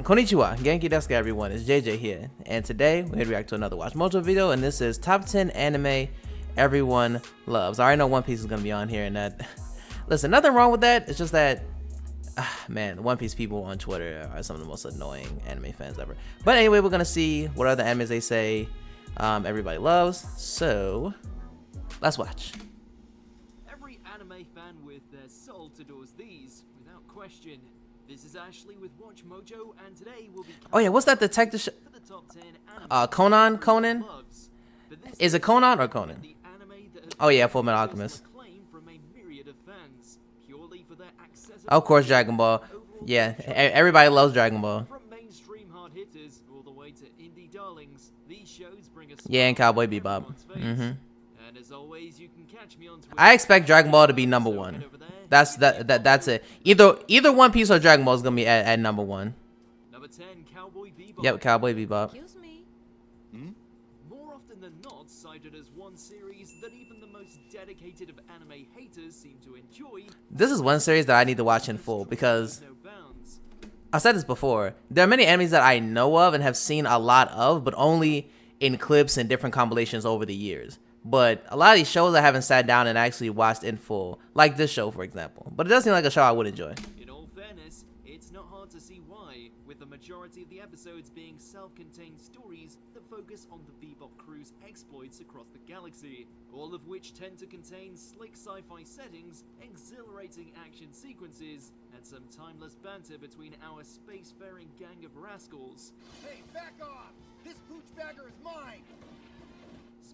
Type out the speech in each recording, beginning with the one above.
Konnichiwa, Genki desu everyone, it's JJ here, and today we're gonna react to another WatchMojo video, and this is top 10 anime everyone loves. I already know One Piece is gonna be on here, and that, listen, nothing wrong with that, it's just that, man, One Piece people on Twitter are some of the most annoying anime fans ever. But anyway, we're gonna see what other animes they say everybody loves, so let's watch. Every anime fan with their soul adores these, without question. This is Ashley with WatchMojo, and today we'll be... Oh yeah, what's that detective show? For the top 10 Conan? Is it Conan or Conan? Oh yeah, Full Metal Alchemist. Of course, Dragon Ball. Yeah, everybody loves Dragon Ball. From mainstream hard hitters all the way to indie darlings, these shows bring us... Yeah, and Cowboy Bebop. And as always, you can catch me on Twitter. I expect Dragon Ball to be number one. That's it. Either One Piece or Dragon Ball is gonna be at number one. Number 10, Cowboy Bebop. Yep, Cowboy Bebop. Excuse me. More often than not, cited as one series that even the most dedicated of anime haters seem to enjoy. This is one series that I need to watch in full because No bounds. I've said this before. There are many animes that I know of and have seen a lot of, but only in clips and different compilations over the years. But a lot of these shows I haven't sat down and actually watched in full, like this show, for example. But it does seem like a show I would enjoy. In all fairness, it's not hard to see why, with the majority of the episodes being self-contained stories that focus on the Bebop crew's exploits across the galaxy, all of which tend to contain slick sci-fi settings, exhilarating action sequences, and some timeless banter between our spacefaring gang of rascals. Hey, back off! This pooch bagger is mine!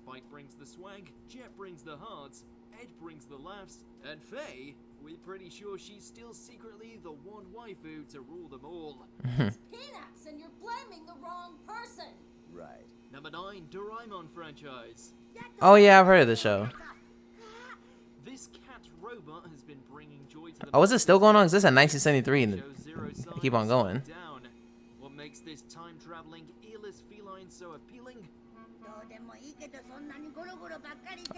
Spike brings the swag, Jet brings the hearts, Ed brings the laughs, and Faye, we're pretty sure she's still secretly the one waifu to rule them all. Peanuts, and you're blaming the wrong person. Right. Number 9, Doraemon franchise. Oh yeah, I've heard of the show. This cat robot has been bringing joy to the... Oh, is it still going on? Is this at 1973 and Show zero signs keep on of going? slowing down. What makes this time-traveling, earless feline so appealing?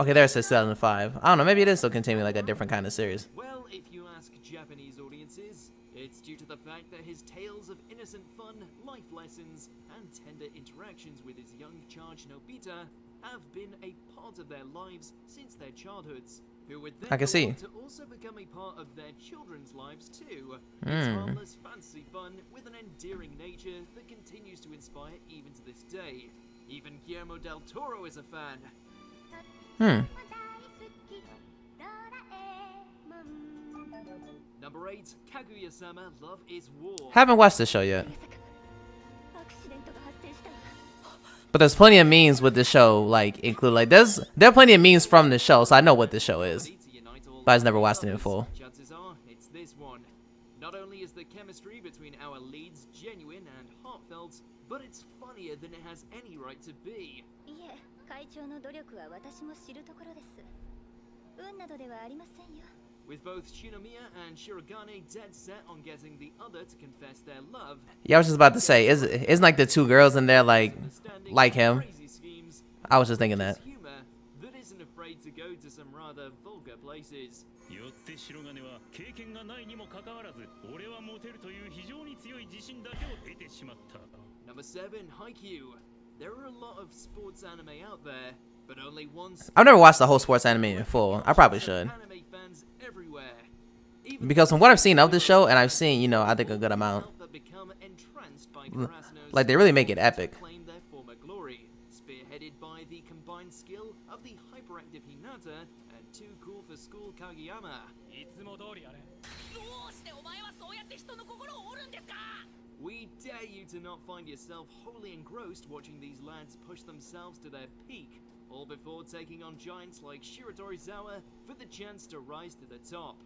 Okay, there's 2005. I don't know, maybe it is still continuing like a different kind of series. Well, if you ask Japanese audiences, it's due to the fact that his tales of innocent fun, life lessons, and tender interactions with his young charge Nobita have been a part of their lives since their childhoods, who would then I can go see. on to also become a part of their children's lives too. It's harmless fantasy fun with an endearing nature that continues to inspire even to this day. Even Guillermo del Toro is a fan. Number 8, Kaguya-sama, Love is War. Haven't watched this show yet. But there's plenty of memes with this show, like include like there are plenty of memes from the show, so I know what this show is. But I've never watched it in full. Chances are it's this one. Not only is the chemistry between our leads genuine and heartfelt, but it's funnier than it has any right to be. With both Shinomiya and Shirogane dead set on getting the other to confess their love. Yeah, I was just about to say, isn't like the two girls in there like him? Crazy schemes, I was just thinking that. humor that isn't afraid to go to some rather vulgar places. Number 7, Haikyuu. There are a lot of sports anime out there, but only one I've never watched the whole sports anime in full. I probably should. anime fans everywhere. Even Because from what I've seen of this show, and I've seen, you know, I think a good amount, that become entranced by Karasuno's like they really make it epic. to claim their former glory, spearheaded by the combined skill of the hyperactive Hinata and too cool for school Kageyama. We dare you to not find yourself wholly engrossed watching these lads push themselves to their peak, all before taking on giants like Shiratorizawa for the chance to rise to the top.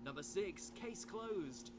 Number 6, Case Closed.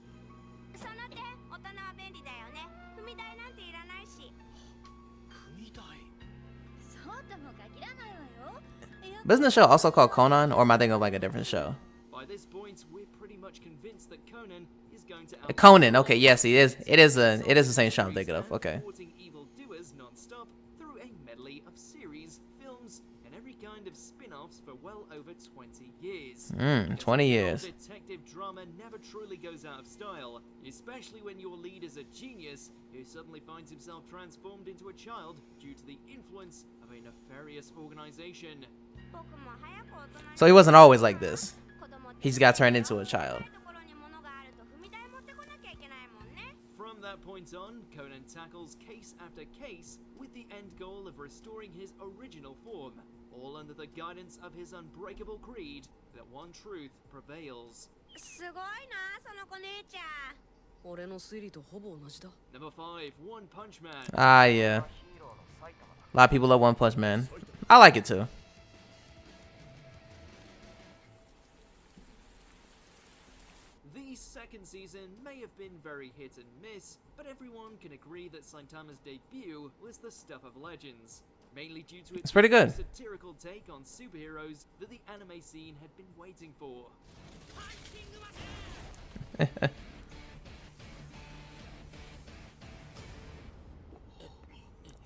But isn't the show also called Conan, or am I thinking of like a different show? By this point, we're pretty much convinced that Conan is going to Conan, okay, yes, he is. It is the same show I'm thinking of. Okay. Thwarting evil doers non-stop through a medley of series, films, and every kind of spin-offs for well over 20 years. 20 years. Detective drama never truly goes out of style, especially when your lead is a genius who suddenly finds himself transformed into a child due to the influence of a nefarious organization. So he wasn't always like this. He's got turned into a child. From that point on, Conan tackles case after case with the end goal of restoring his original form, all under the guidance of his unbreakable creed that one truth prevails. Number 5, One Punch Man. Ah, yeah. A lot of people love One Punch Man. I like it too. The second season may have been very hit and miss, but everyone can agree that Saitama's debut was the stuff of legends, mainly due to its It's pretty good. satirical take on superheroes that the anime scene had been waiting for.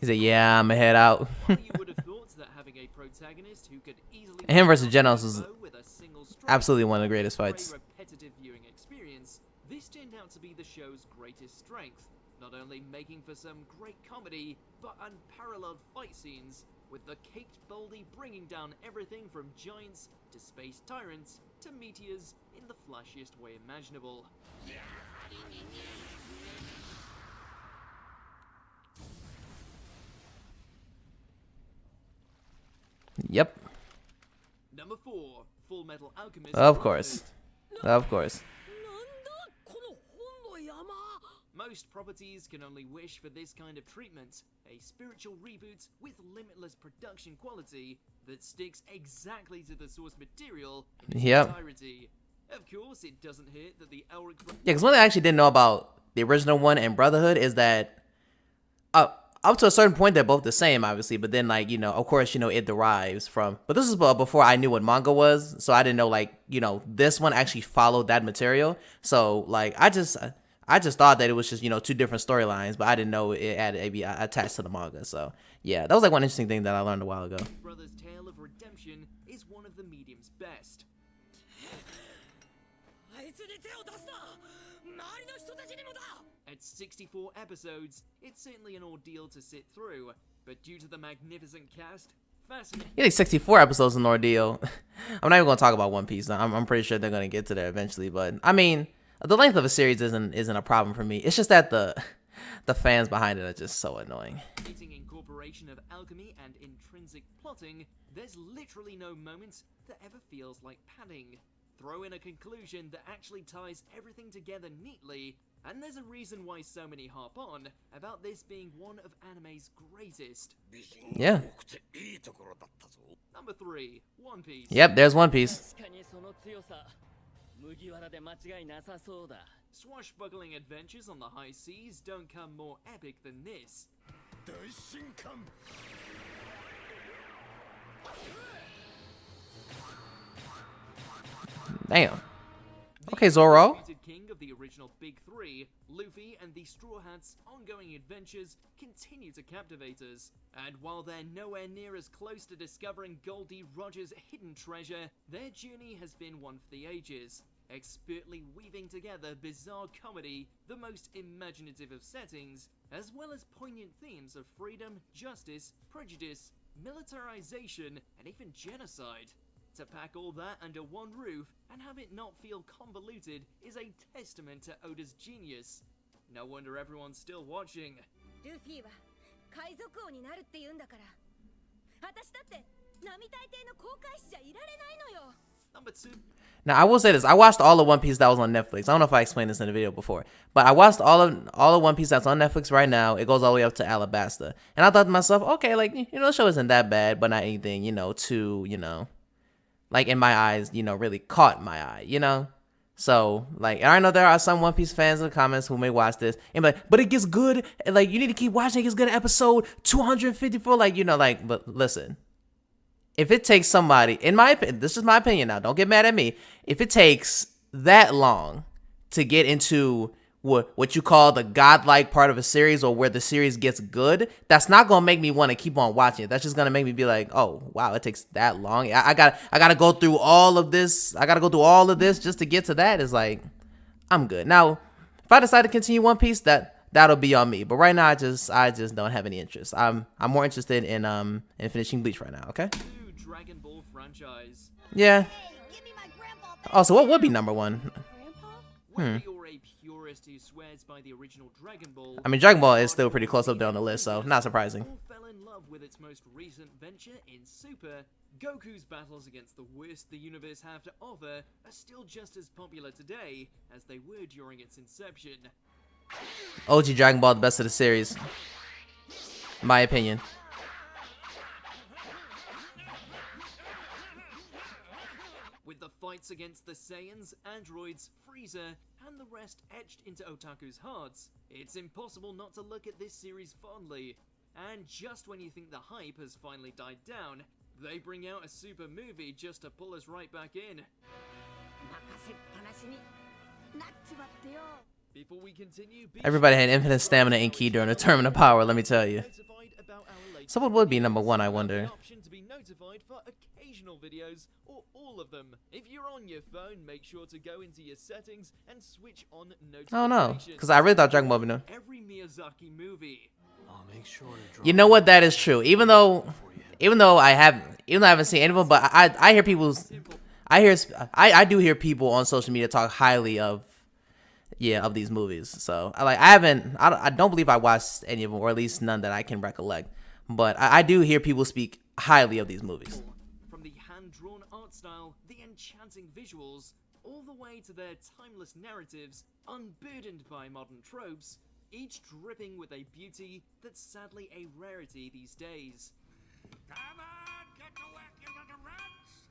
He said, "Yeah, I'ma head out." While you would have thought that having a protagonist who could easily Him versus Genos was with a single strike absolutely one of the greatest for a fights. repetitive viewing experience, this turned out to be the show's greatest strength, not only making for some great comedy, but unparalleled fight scenes, with the caked Baldy bringing down everything from giants to space tyrants to meteors in the flashiest way imaginable. Yep. Number 4, Full Metal Alchemist. Of course. Of course. Most properties can only wish for this kind of treatment, a spiritual reboot with limitless production quality that sticks exactly to the source material in its Yep. entirety. Of course, it doesn't hurt that the Elric... Yeah, because one thing I actually didn't know about the original one and Brotherhood is that up to a certain point they're both the same, obviously, but then like, you know, of course, you know, it derives from, but this is before I knew what manga was, so I didn't know, like, you know, this one actually followed that material. So like I just thought that it was just, you know, two different storylines, but I didn't know it had to be attached to the manga. So yeah, that was like one interesting thing that I learned a while ago. Brother's tale of redemption is one of the medium's best. At 64 episodes, it's certainly an ordeal to sit through, but due to the magnificent cast, fascinating... Yeah, like 64 episodes an ordeal. I'm not even gonna talk about One Piece. I'm pretty sure they're gonna get to there eventually, but I mean, the length of a series isn't a problem for me. It's just that the fans behind it are just so annoying. Incorporation of alchemy and intrinsic plotting, there's literally no moment that ever feels like padding. Throw in a conclusion that actually ties everything together neatly, and there's a reason why so many harp on about this being one of anime's greatest. Yeah. Number 3, One Piece. Yep, there's One Piece. Swashbuckling adventures on the high seas don't come more epic than this. Damn. Okay, Zoro. Undisputed king of the original Big Three, Luffy and the Straw Hats' ongoing adventures continue to captivate us. And while they're nowhere near as close to discovering Goldie Roger's hidden treasure, their journey has been one for the ages, expertly weaving together bizarre comedy, the most imaginative of settings, as well as poignant themes of freedom, justice, prejudice, militarization, and even genocide. To pack all that under one roof and have it not feel convoluted is a testament to Oda's genius. No wonder everyone's still watching. Number 2. Now I will say this: I watched all of One Piece that was on Netflix. I don't know if I explained this in the video before, but I watched all of One Piece that's on Netflix right now. It goes all the way up to Alabasta, and I thought to myself, okay, like, you know, the show isn't that bad, but not anything, you know, too, you know, like in my eyes, you know, really caught my eye, you know. So like, I know there are some One Piece fans in the comments who may watch this and be like, but it gets good, like you need to keep watching. It gets good at episode 254, like, you know, like, but listen. If it takes somebody, in my opinion, this is my opinion now, don't get mad at me. If it takes that long to get into what you call the godlike part of a series, or where the series gets good, that's not gonna make me want to keep on watching it. That's just gonna make me be like, oh wow, it takes that long. I gotta go through all of this. I gotta go through all of this just to get to that. It's like, I'm good. Now, if I decide to continue One Piece, that'll be on me. But right now, I just don't have any interest. I'm more interested in finishing Bleach right now. Okay. New Dragon Ball franchise. Yeah. Hey, give me my grandpa back. Oh, so what would be number one? Grandpa? Whether you're a purist who swears by the original Dragon Ball, I mean, Dragon Ball is still pretty close up there on the list, so not surprising. or fell in love with its most recent venture in Super, Goku's battles against the worst the universe have to offer are still just as popular today as they were during its inception. OG Dragon Ball, the best of the series, in my opinion. With the fights against the Saiyans, androids, Frieza, and the rest etched into otaku's hearts, it's impossible not to look at this series fondly. And just when you think the hype has finally died down, they bring out a Super movie just to pull us right back in. Before we continue, Everybody had infinite stamina and ki during the Tournament of Power, let me tell you. So what would be number one, I wonder? Option to be notified for occasional videos or all of them. If you're on your phone, make sure to go into your settings and switch on notifications. Oh no, because I really thought Dragon Ball would know. Every Miyazaki movie. I'll make sure to drop You know what? That is true. Even though I haven't seen any of them, but I hear people's, I do hear people on social media talk highly of these movies. So I don't believe I watched any of them, or at least none that I can recollect. But I do hear people speak highly of these movies. From the hand-drawn art style, the enchanting visuals, all the way to their timeless narratives, unburdened by modern tropes, each dripping with a beauty that's sadly a rarity these days. Come on, get to work, you little rats!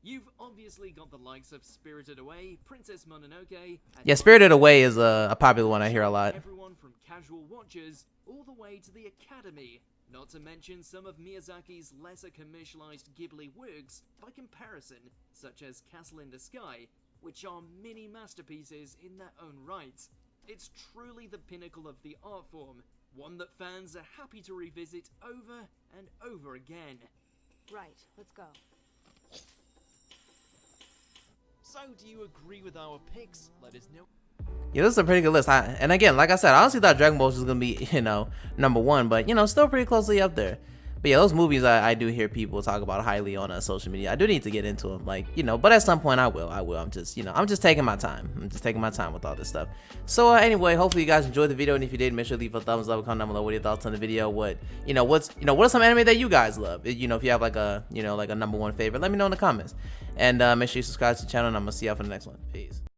You've obviously got the likes of Spirited Away, Princess Mononoke, and Yeah, Spirited Away is a popular one I hear a lot. everyone from casual watchers all the way to the Academy, not to mention some of Miyazaki's lesser commercialized Ghibli works by comparison, such as Castle in the Sky, which are mini masterpieces in their own right. It's truly the pinnacle of the art form, one that fans are happy to revisit over and over again. Right, let's go. So, do you agree with our picks? Let us know. Yeah, this is a pretty good list. And again, like I said, I honestly thought Dragon Ball was gonna be, number one, but still pretty closely up there. But yeah, those movies I do hear people talk about highly on social media. I do need to get into them, but at some point I will. I'm just taking my time. I'm just taking my time with all this stuff. So anyway, hopefully you guys enjoyed the video, and if you did, make sure to leave a thumbs up, comment down below what your thoughts on the video. What are some anime that you guys love? If you have like a number one favorite, let me know in the comments. And make sure you subscribe to the channel, and I'm gonna see y'all for the next one. Peace.